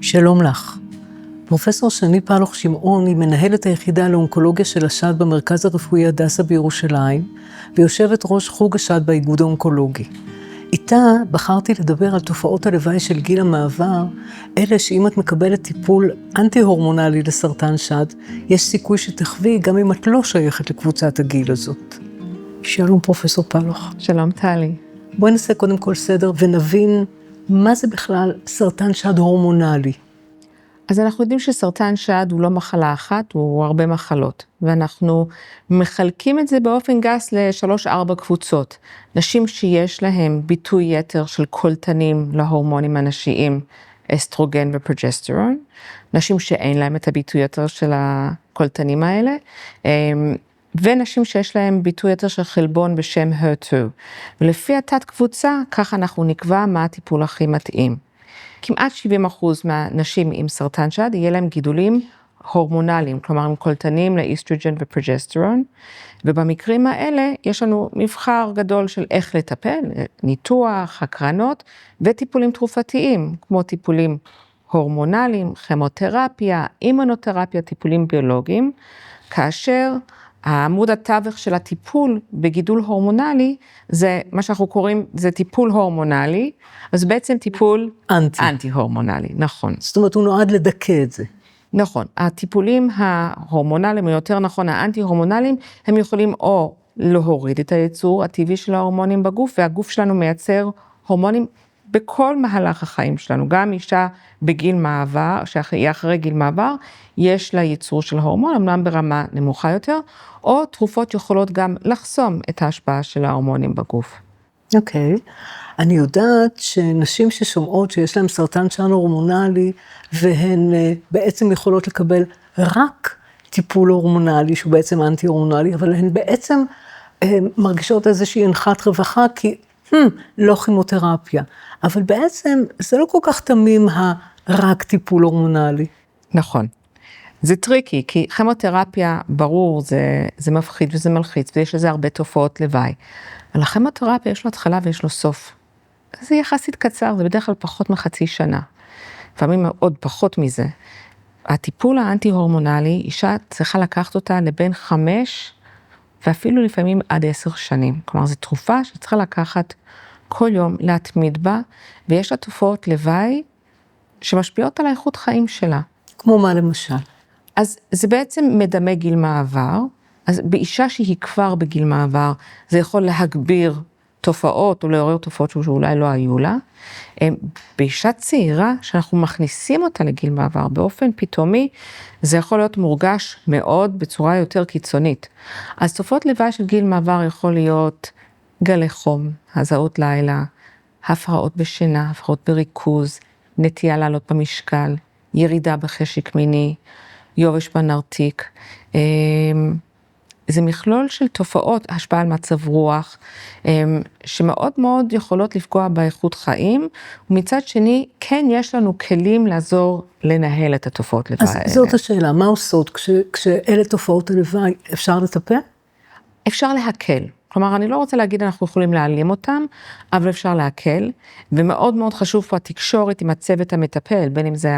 שלום לך. פרופסור שני פלוך שמעון היא מנהלת היחידה לאונקולוגיה של השד במרכז הרפואי הדסה בירושלים, ויושבת ראש חוג השד באיגוד האונקולוגי. איתה בחרתי לדבר על תופעות הלוואי של גיל המעבר, אלה שאם את מקבלת טיפול אנטי-הורמונלי לסרטן שד, יש סיכוי שתחווי גם אם את לא שייכת לקבוצת הגיל הזאת. שלום פרופסור פלוך. שלום טלי. בואי נעשה קודם כל סדר ונבין מה זה בכלל סרטן שד הורמונלי. אז אנחנו יודעים שסרטן שד הוא לא מחלה אחת, הוא הרבה מחלות. ואנחנו מחלקים את זה באופן גס ל3-4 קבוצות. נשים שיש להם ביטוי יתר של קולטנים להורמונים הנשיים, אסטרוגן ופרוג'סטרון. נשים שאין להם את הביטוי יתר של הקולטנים האלה. ונשים שיש להם ביטוי יתר של חלבון בשם HER2. ולפי התת קבוצה, ככה אנחנו נקבע מה הטיפול הכי מתאים. כמעט 70% מהנשים עם סרטן שד יהיה להם גידולים הורמונליים, כלומר עם קולטנים לאסטרוגן ופרוג'סטרון, ובמקרים האלה יש לנו מבחר גדול של איך לטפל, ניתוח, הקרנות וטיפולים תרופתיים, כמו טיפולים הורמונליים, כימותרפיה, אימונותרפיה, טיפולים ביולוגיים, כאשר העמוד התווך של הטיפול בגידול הורמונלי, זה מה שאנחנו קוראים, זה טיפול הורמונלי, אז בעצם טיפול אנטי-הורמונלי, נכון. זאת אומרת, הוא נועד לדכא את זה. נכון, הטיפולים ההורמונליים, או יותר נכון, האנטי-הורמונליים, הם יכולים או להוריד את הייצור הטבעי של ההורמונים בגוף, והגוף שלנו מייצר הורמונים בכל מהלך החיים שלנו, גם אישה בגיל מעבר, שהיא אחרי גיל מעבר, יש לה ייצור של הורמון, אמנם ברמה נמוכה יותר, או תרופות יכולות גם לחסום את ההשפעה של ההורמונים בגוף. אוקיי. אני יודעת שנשים ששומעות שיש להן סרטן שד הורמונלי, והן בעצם יכולות לקבל רק טיפול הורמונלי, שהוא בעצם אנטי הורמונלי, אבל הן בעצם מרגישות איזושהי אנחת רווחה, כי לא כימותרפיה. אבל בעצם זה לא כל כך תמים רק טיפול הורמונלי. נכון. זה טריקי, כי כימותרפיה, ברור, זה מפחיד וזה מלחיץ, ויש לזה הרבה תופעות לוואי. אבל הכימותרפיה יש לו התחלה ויש לו סוף. זה יחסית קצר, זה בדרך כלל פחות מחצי שנה. לפעמים עוד פחות מזה. הטיפול האנטי-הורמונלי, אישה צריכה לקחת אותה לבין 5, ואפילו לפעמים עד 10 שנים. כלומר, זו תרופה שצריכה לקחת כל יום, להתמיד בה, ויש לה תופעות לוואי שמשפיעות על האיכות חיים שלה. כמו מה למשל? אז זה בעצם מדמה גיל מעבר, אז באישה שהיא כבר בגיל מעבר, זה יכול להגביר תופעות, או לעורר תופעות שאולי לא היו לה. באישה צעירה, שאנחנו מכניסים אותה לגיל מעבר, באופן פתאומי, זה יכול להיות מורגש מאוד, בצורה יותר קיצונית. אז תופעות לוואי של גיל מעבר יכול להיות גלי חום, הזעות לילה, הפרעות בשינה, הפרעות בריכוז, נטייה לעלות במשקל, ירידה בחשק מיני, יובש בנרתיק. זה מכלול של תופעות, השפעה על מצב רוח, שמאוד מאוד יכולות לפגוע באיכות חיים, ומצד שני, כן יש לנו כלים לעזור לנהל את התופעות לוואי האלה. אז זאת השאלה, מה עושות כשאלה תופעות הלוואי, אפשר לטפל? אפשר להקל. כלומר, אני לא רוצה להגיד אנחנו יכולים להעלים אותם, אבל אפשר להקל, ומאוד מאוד חשוב פה התקשורת עם הצוות המטפל, בין אם זה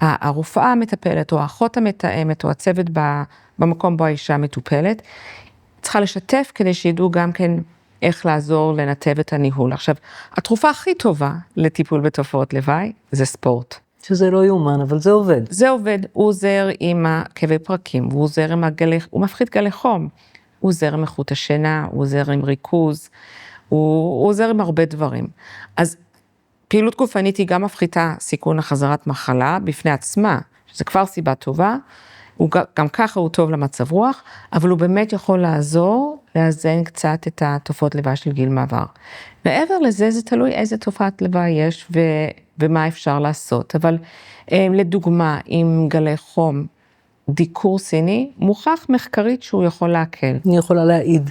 הרופאה המטפלת, או האחות המתאמת, או הצוות במקום בו האישה מטופלת, צריכה לשתף כדי שידעו גם כן איך לעזור לנתב את הניהול. עכשיו, התרופה הכי טובה לטיפול בתופעות לוואי, זה ספורט. שזה לא יומן, אבל זה עובד. זה עובד, הוא עוזר עם הכאבי פרקים, הוא עוזר עם הוא מפחית גלי חום. הוא עוזר עם איכות השינה, הוא עוזר עם ריכוז, הוא עוזר עם הרבה דברים. אז פעילות גופנית היא גם מפחיתה סיכון לחזרת מחלה בפני עצמה, שזה כבר סיבה טובה, גם ככה הוא טוב למצב רוח, אבל הוא באמת יכול לעזור, לאזן קצת את התופעות לוואי של גיל מעבר. מעבר לזה, זה תלוי איזה תופעת לוואי יש ומה אפשר לעשות. אבל לדוגמה, עם גלי חום, דיקור סיני, מוכח מחקרית שהוא יכול להקל. אני יכולה להעיד.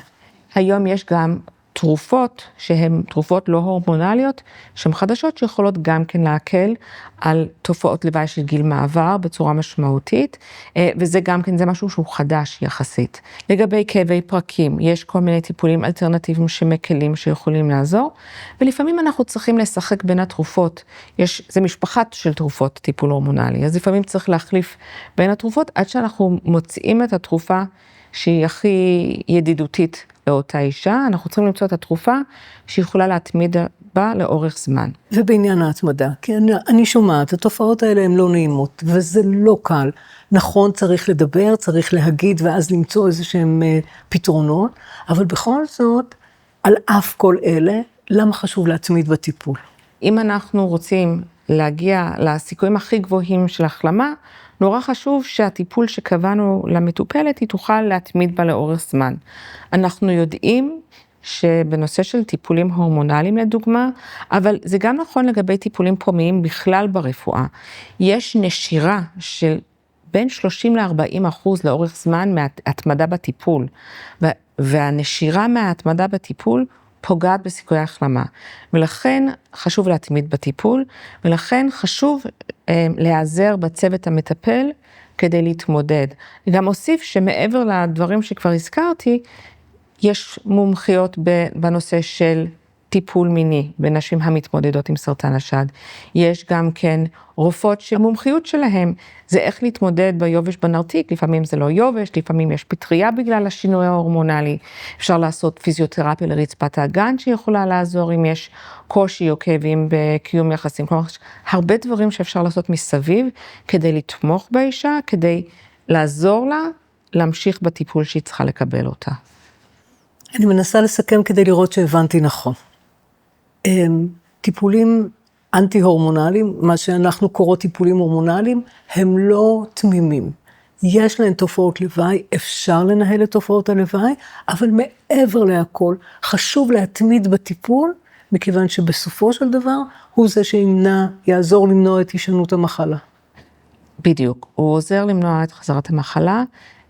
היום יש גם תרופות שהן תרופות לא הורמונליות, שהן חדשות שיכולות גם כן להקל על תופעות לוואי של גיל מעבר בצורה משמעותית, וזה גם כן, זה משהו שהוא חדש יחסית. לגבי כאבי פרקים, יש כל מיני טיפולים אלטרנטיביים שמקלים שיכולים לעזור, ולפעמים אנחנו צריכים לשחק בין התרופות. זה משפחה של תרופות טיפול הורמונלי, אז לפעמים צריך להחליף בין התרופות עד שאנחנו מוצאים את התרופה שהיא הכי ידידותית לאותה אישה. אנחנו צריכים למצוא את התרופה שיכולה להתמיד בה לאורך זמן. ובעניין ההתמדה, כי אני שומעת, התופעות האלה הן לא נעימות, וזה לא קל. נכון, צריך לדבר, צריך להגיד, ואז למצוא איזה שהם פתרונות, אבל בכל זאת, על אף כל אלה, למה חשוב להתמיד בטיפול? אם אנחנו רוצים להגיע לסיכויים הכי גבוהים של החלמה, נורא חשוב שהטיפול שקבענו למטופלת היא תוכל להתמיד בה לאורך זמן. אנחנו יודעים שבנושא של טיפולים הורמונליים לדוגמה, אבל זה גם נכון לגבי טיפולים פרומיים בכלל ברפואה. יש נשירה של בין 30-40% לאורך זמן מההתמדה בטיפול, והנשירה מההתמדה בטיפול פוגעת בסיכויי החלמה, ולכן חשוב להתמיד בטיפול, ולכן חשוב להיעזר בצוות המטפל כדי להתמודד. גם אוסיף שמעבר לדברים שכבר הזכרתי, יש מומחיות בנושא של טיפול מיני בנשים המתמודדות עם סרטן השד. יש גם כן רופאות שהמומחיות שלהם זה איך להתמודד ביובש בנרתיק, לפעמים זה לא יובש, לפעמים יש פטריה בגלל השינוי ההורמונלי, אפשר לעשות פיזיותרפיה לרצפת האגן שיכולה לעזור אם יש קושי או כאבים בקיום יחסים, כלומר הרבה דברים שאפשר לעשות מסביב כדי לתמוך באישה, כדי לעזור לה להמשיך בטיפול שהיא צריכה לקבל אותה. אני מנסה לסכם כדי לראות שהבנתי נכון. טיפולים אנטי-הורמונליים, מה שאנחנו קוראים טיפולים הורמונליים, הם לא תמימים. יש להם תופעות לוואי, אפשר לנהל את תופעות הלוואי, אבל מעבר להכל, חשוב להתמיד בטיפול, מכיוון שבסופו של דבר, הוא זה יעזור למנוע את הישנות המחלה. בדיוק, הוא עוזר למנוע את חזרת המחלה,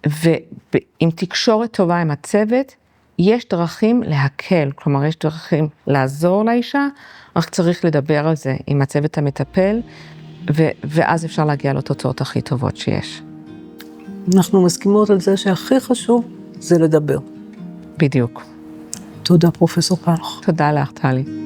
ועם תקשורת טובה עם הצוות, יש דרכים להקל, כלומר יש דרכים לעזור לאישה, רק צריך לדבר על זה עם הצוות המטפל, ואז אפשר להגיע לתוצאות הכי טובות שיש. אנחנו מסכימות על זה שהכי חשוב זה לדבר. בדיוק. תודה פרופסור פלח. תודה לך טלי.